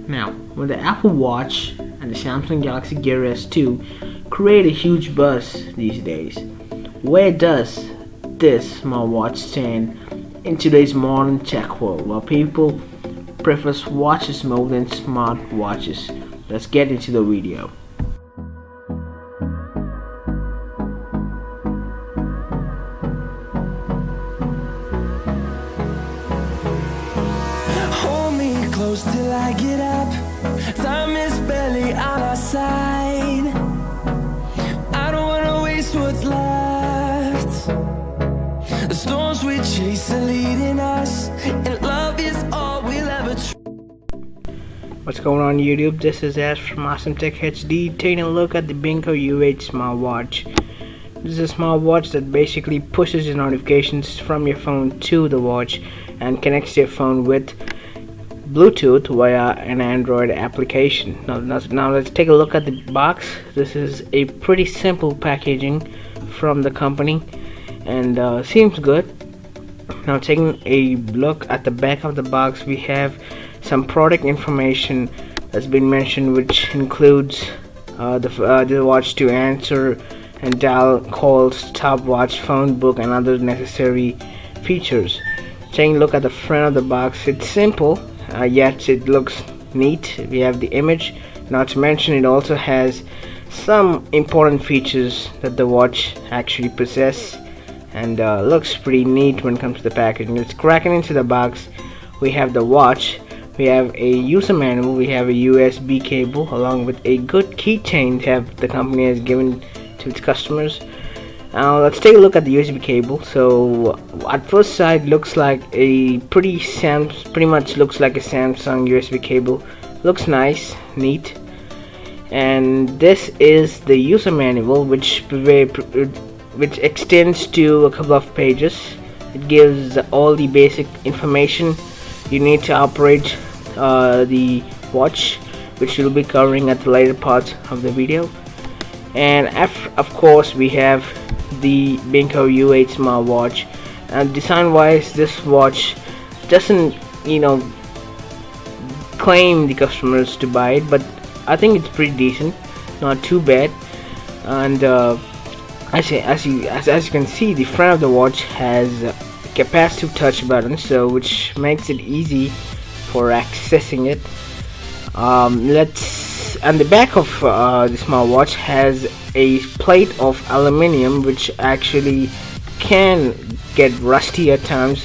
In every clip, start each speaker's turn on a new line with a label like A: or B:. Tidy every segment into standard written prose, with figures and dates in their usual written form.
A: Now, when the Apple Watch and the Samsung Galaxy Gear S2 create a huge buzz these days, where does this smartwatch stand in today's modern tech world, where people prefer watches more than smartwatches? Let's get into the video.
B: Close till I get up. Time is barely on our side. I don't wanna waste what's left. The storms we chase are leading us, and love is all we'll ever
A: What's going on YouTube? This is Ash from Awesome Tech HD taking a look at the Binco U8 smartwatch. This is a smartwatch that basically pushes your notifications from your phone to the watch and connects your phone with Bluetooth via an Android application. Now let's take a look at the box. This is a pretty simple packaging from the company and seems good. Now taking a look at the back of the box, we have some product information that's been mentioned, which includes the watch to answer and dial calls, stopwatch, phone book, and other necessary features. Taking a look at the front of the box, it's simple. Yet it looks neat. We have the image. Not to mention, it also has some important features that the watch actually possess, and looks pretty neat when it comes to the packaging. It's cracking into the box. We have the watch. We have a user manual. We have a USB cable along with a good keychain that the company has given to its customers. Now let's take a look at the USB cable. So at first sight, looks like a pretty much looks like a Samsung USB cable. Looks nice, neat. And this is the user manual, which extends to a couple of pages. It gives all the basic information you need to operate the watch, which we'll be covering at the later part of the video. And of course, we have the Binco U8 smartwatch, and design wise, this watch doesn't claim the customers to buy it, but I think it's pretty decent, not too bad. And as you can see, the front of the watch has capacitive touch buttons, so which makes it easy for accessing it. And the back of the smartwatch has a plate of aluminium, which actually can get rusty at times.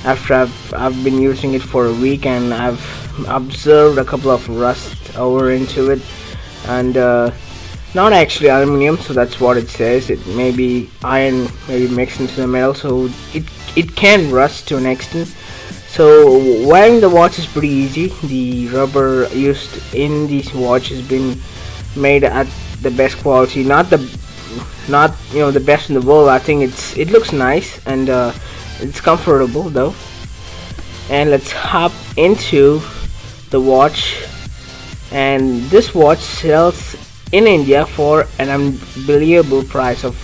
A: After I've been using it for a week, and I've observed a couple of rust over into it, and not actually aluminium, so that's what it says. It may be iron, maybe mixed into the metal, so it can rust to an extent. So wearing the watch is pretty easy. The rubber used in this watch has been made at the best quality, not the best in the world. I think it looks nice, and it's comfortable though. And let's hop into the watch. And this watch sells in India for an unbelievable price of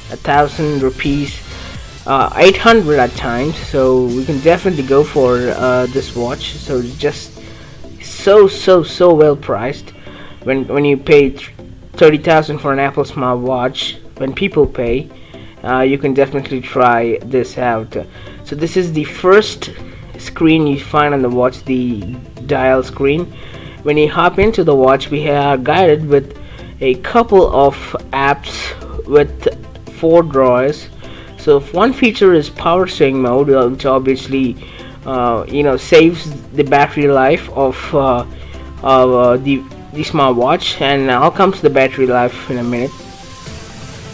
A: 1,000 rupees. 800 at times, so we can definitely go for this watch. So it's just so well priced. When you pay 30,000 for an Apple smartwatch, when people pay, you can definitely try this out. So this is the first screen you find on the watch, the dial screen. When you hop into the watch, we are guided with a couple of apps with 4 drawers. So if one feature is power saving mode, which obviously saves the battery life of the smartwatch, and I'll come to the battery life in a minute.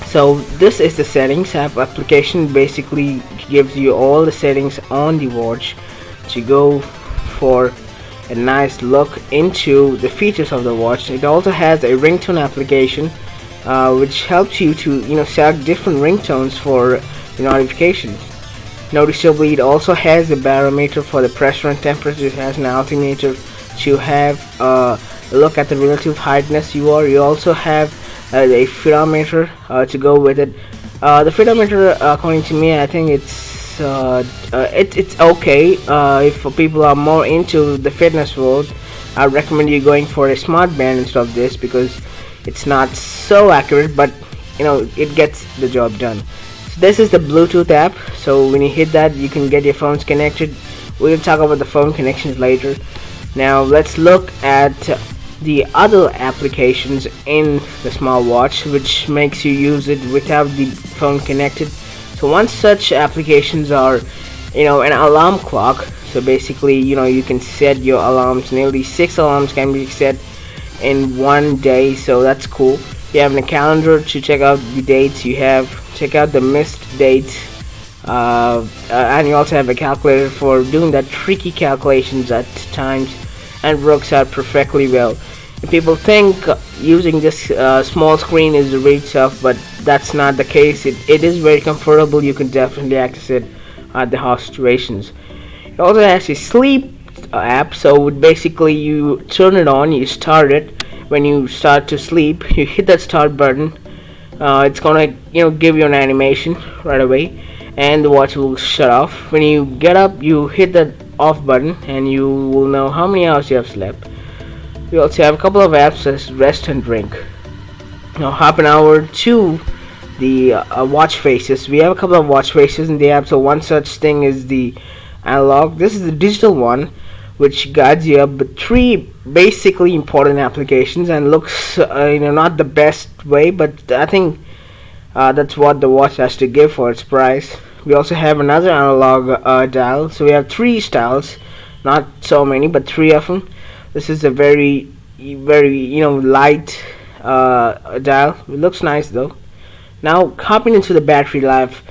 A: So this is the settings app. Application basically gives you all the settings on the watch to go for a nice look into the features of the watch. It also has a ringtone application, which helps you to select different ringtones for the notifications. Noticeably, it also has a barometer for the pressure and temperature. It has an altimeter to have a look at the relative heightness you are. You also have a speedometer to go with it. The speedometer, according to me, I think it's okay if people are more into the fitness world. I recommend you going for a smart band instead of this, because it's not so accurate, but it gets the job done. So this is the Bluetooth app. So when you hit that, you can get your phones connected. We'll talk about the phone connections later. Now let's look at the other applications in the smartwatch which makes you use it without the phone connected. So one such applications are an alarm clock. So basically, you can set your alarms. Nearly 6 alarms can be set in one day, so that's cool. You have a calendar to check out the dates. Check out the missed dates, and you also have a calculator for doing that tricky calculations at times, and works out perfectly well. And people think using this small screen is really tough, but that's not the case. It is very comfortable. You can definitely access it at the house situations. It also has a sleep app. So basically, you turn it on, you start it. When you start to sleep, you hit that start button. It's gonna give you an animation right away, and the watch will shut off. When you get up, you hit that off button, and you will know how many hours you have slept. We also have a couple of apps as rest and drink. Now hop an hour to the watch faces. We have a couple of watch faces in the app. So one such thing is the analog. This is the digital one, which guides you up with 3 basically important applications, and looks not the best way, but I think that's what the watch has to give for its price. We also have another analog dial. So we have 3 styles, not so many, but 3 of them. This is a very light dial. It looks nice though. Now hopping into the battery life,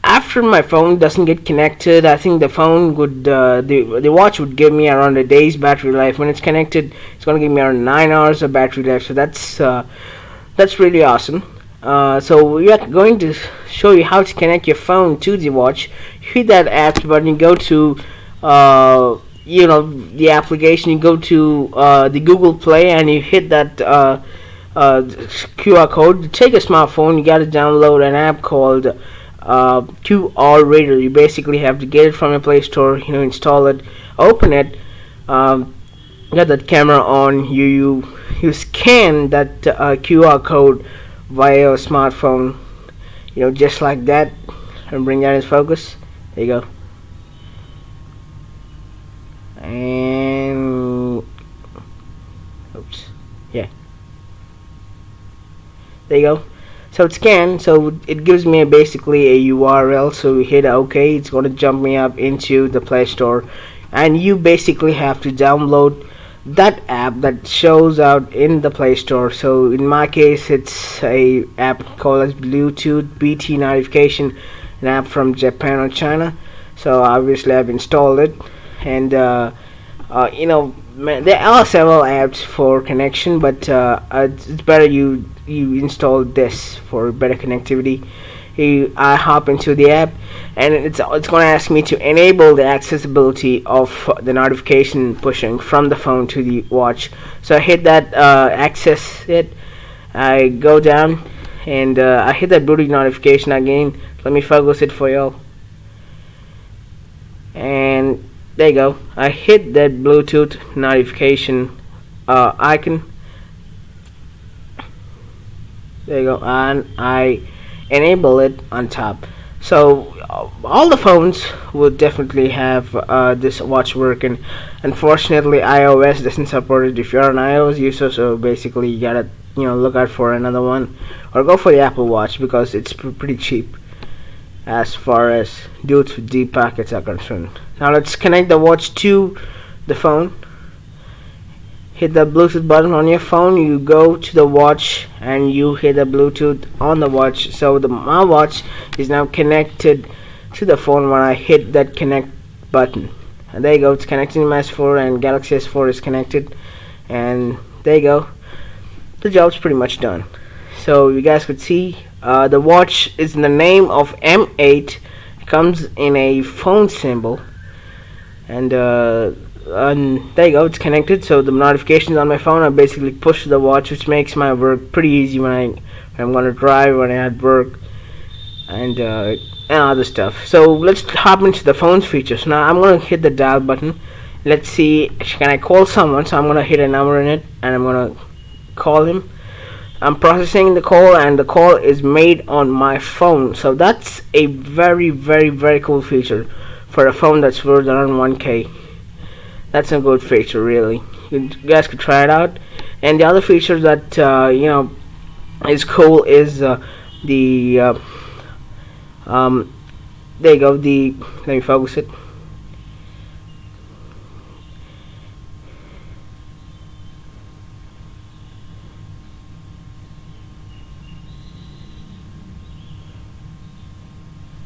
A: after my phone doesn't get connected, I think the phone would the watch would give me around a day's battery life. When it's connected, it's gonna give me around 9 hours of battery life. So that's really awesome. So we are going to show you how to connect your phone to the watch. You hit that app button, you go to the application, you go to the Google Play, and you hit that QR code. To take a smartphone, you gotta download an app called QR Reader. You basically have to get it from a Play Store, install it, open it, get that camera on, you scan that QR code via your smartphone, just like that, and bring that in focus. There you go. And oops, yeah, there you go. So it's scanned, so it gives me basically a URL. So we hit OK, it's going to jump me up into the Play Store, and you basically have to download that app that shows out in the Play Store. So in my case, it's a app called as Bluetooth BT Notification, an app from Japan or China. So obviously I've installed it, and there are several apps for connection, but it's better you install this for better connectivity. I hop into the app, and it's going to ask me to enable the accessibility of the notification pushing from the phone to the watch. So I hit that access it. I go down, and I hit that Bluetooth notification again. Let me focus it for y'all. And there you go. I hit that Bluetooth notification icon. There you go, and I enable it on top. So all the phones will definitely have this watch working. Unfortunately, iOS doesn't support it if you're an iOS user. So basically, you gotta look out for another one, or go for the Apple Watch, because it's pretty cheap as far as dudes with deep pockets are concerned. Now let's connect the watch to the phone. Hit the Bluetooth button on your phone, you go to the watch, and you hit the Bluetooth on the watch. So my watch is now connected to the phone when I hit that connect button. And there you go, it's connected to my S4, and Galaxy S4 is connected, and there you go, the job's pretty much done. So you guys could see the watch is in the name of M8. It comes in a phone symbol, and there you go, it's connected. So the notifications on my phone are basically pushed to the watch, which makes my work pretty easy when I'm going to drive, when I'm at work, and other stuff. So let's hop into the phone's features. Now I'm going to hit the dial button, let's see, can I call someone? So I'm gonna hit a number in it and I'm gonna call him. I'm processing the call and the call is made on my phone. So that's a very, very, very cool feature for a phone that's worth around 1K. That's a good feature, really. You guys could try it out. And the other feature that is cool is the there you go. Let me focus it.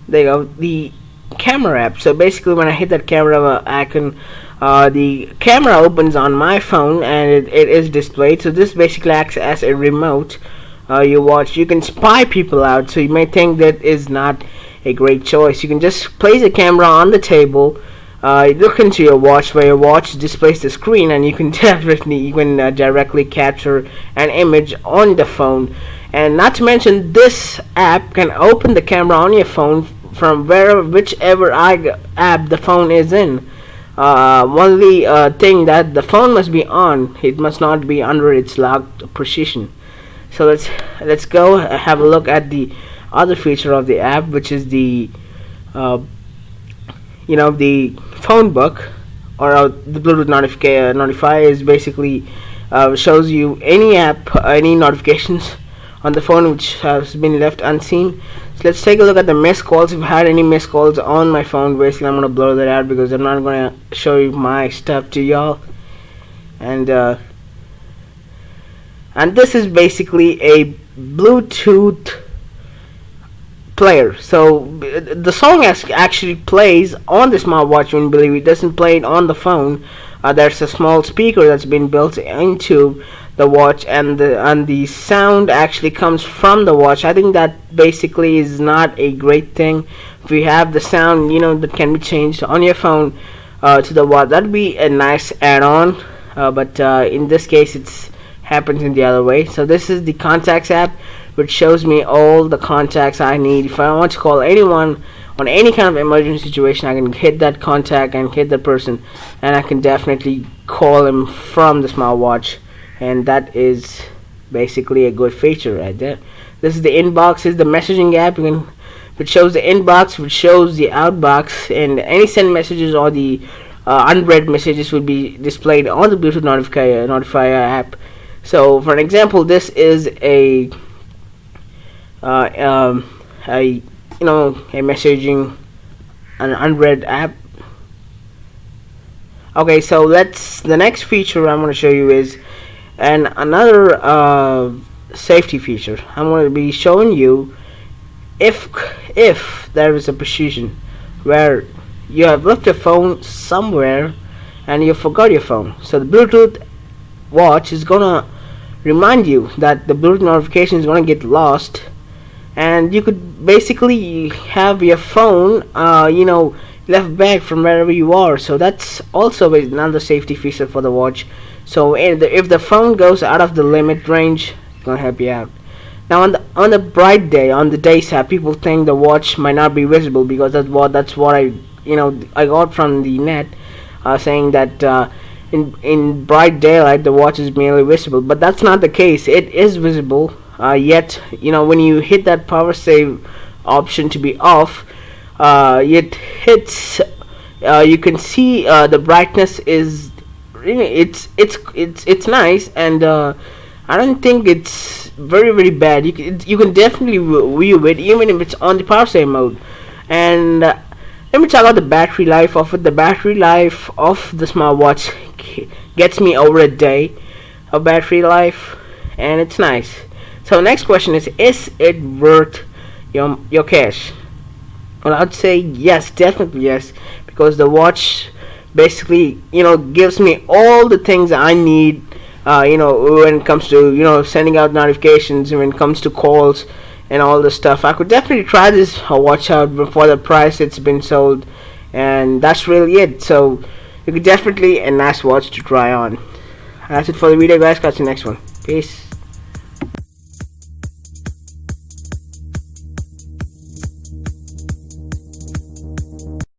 A: There you go. The camera app. So basically, when I hit that camera icon, the camera opens on my phone and it is displayed. So this basically acts as a remote. You can spy people out. So you may think that is not a great choice. You can just place a camera on the table, look into your watch, where your watch displays the screen, and you can directly capture an image on the phone. And not to mention, this app can open the camera on your phone from whichever app the phone is in. Only thing that the phone must be on, it must not be under its locked position. So let's go have a look at the other feature of the app, which is the the phone book, or the Bluetooth notifier is basically shows you any app, any notifications on the phone which has been left unseen. So let's take a look at the missed calls. If I had any missed calls on my phone, basically I'm gonna blur that out because I'm not gonna show you my stuff to y'all. And this is basically a Bluetooth player. So the song actually plays on the smartwatch. When you believe it doesn't play it on the phone. There's a small speaker that's been built into the watch, and the sound actually comes from the watch. I think that basically is not a great thing. If you have the sound that can be changed on your phone to the watch, that'd be a nice add-on. But in this case, it happens in the other way. So this is the contacts app, which shows me all the contacts I need. If I want to call anyone on any kind of emergency situation, I can hit that contact and hit the person, and I can definitely call him from the smartwatch. And that is basically a good feature right there. This is the inbox. This is the messaging app, which shows the inbox, which shows the outbox, and any sent messages or the unread messages will be displayed on the Bluetooth notifier app. So, for an example, this is a messaging, an unread app. Okay, so the next feature I'm going to show you is another safety feature. I'm going to be showing you if there is a position where you have left your phone somewhere and you forgot your phone. So the Bluetooth watch is going to remind you that the Bluetooth notification is going to get lost, and you could basically have your phone left back from wherever you are. So that's also another safety feature for the watch. So if the phone goes out of the limit range, it's gonna help you out. Now on the bright day, on the day side, people think the watch might not be visible because that's what I got from the net, saying that in bright daylight the watch is merely visible, but that's not the case. It is visible. Yet when you hit that power save option to be off, it hits. You can see the brightness is really it's nice, and I don't think it's very, very bad. You can definitely view it even if it's on the power save mode. And let me talk about the battery life of it. The battery life of the smartwatch gets me over a day of battery life, and it's nice. So next question is it worth your cash? Well, I'd say yes, definitely yes, because the watch basically gives me all the things I need when it comes to sending out notifications, when it comes to calls and all this stuff. I could definitely try this watch out for the price it's been sold, and that's really it. So you could definitely a nice watch to try on. That's it for the video, guys. Catch you next one. Peace.